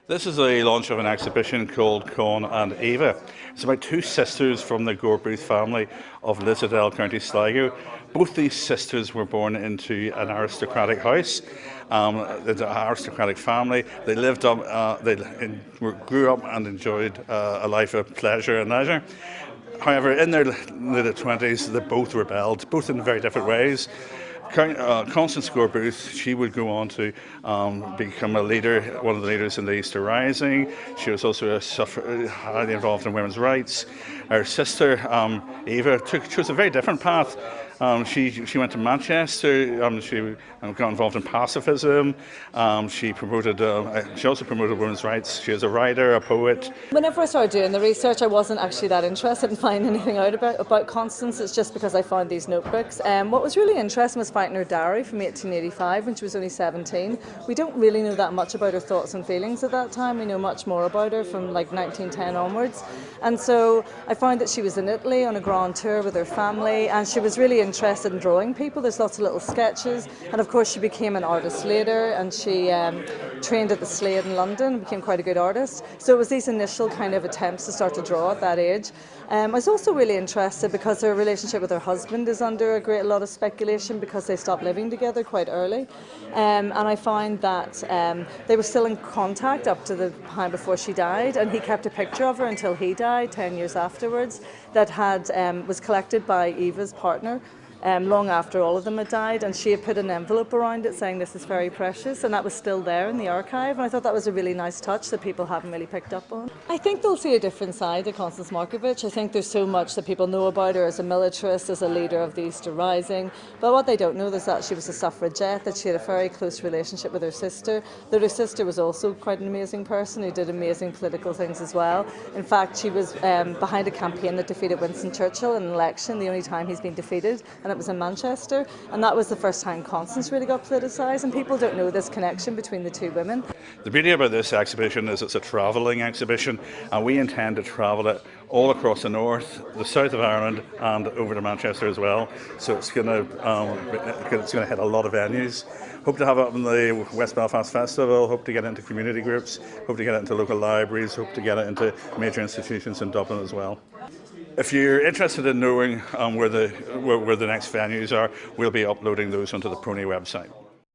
This is a launch of an exhibition called Con and Eva. It's about two sisters from the Gore-Both family of Lissadell, County Sligo. Both these sisters were born into an aristocratic house. It's an aristocratic family. They lived up, grew up and enjoyed a life of pleasure and leisure. However, in their late 20s, they both rebelled, both in very different ways. Constance Gore-Booth, she would go on to become a leader, one of the leaders in the Easter Rising. She was also highly involved in women's rights. Her sister, Eva, chose a very different path. She went to Manchester. She got involved in pacifism. She also promoted women's rights. She is a writer, a poet. Whenever I started doing the research, I wasn't actually that interested in finding anything out about Constance. It's just because I found these notebooks. What was really interesting was finding her diary from 1885 when she was only 17. We don't really know that much about her thoughts and feelings at that time. We know much more about her from like 1910 onwards. And so I found that she was in Italy on a grand tour with her family, and she was really interested in drawing people. There's lots of little sketches, and of course she became an artist later, and she trained at the Slade in London and became quite a good artist. So it was these initial kind of attempts to start to draw at that age. I was also really interested because her relationship with her husband is under a lot of speculation because they stopped living together quite early, and I found that they were still in contact up to the time before she died, and he kept a picture of her until he died 10 years afterwards that was collected by Eva's partner. Long after all of them had died, and she had put an envelope around it saying this is very precious, and that was still there in the archive, and I thought that was a really nice touch that people haven't really picked up on. I think they'll see a different side of Countess Markievicz. I think there's so much that people know about her as a militarist, as a leader of the Easter Rising, but what they don't know is that she was a suffragette, that she had a very close relationship with her sister, that her sister was also quite an amazing person who did amazing political things as well. In fact, she was behind a campaign that defeated Winston Churchill in an election, the only time he's been defeated, and it was in Manchester, and that was the first time Constance really got politicised, and people don't know this connection between the two women. The beauty about this exhibition is it's a travelling exhibition, and we intend to travel it all across the north, the south of Ireland, and over to Manchester as well. So it's going to hit a lot of venues. Hope to have it up in the West Belfast Festival, hope to get into community groups, hope to get it into local libraries, hope to get it into major institutions in Dublin as well. If you're interested in knowing where the next venues are, we'll be uploading those onto the PRONI website.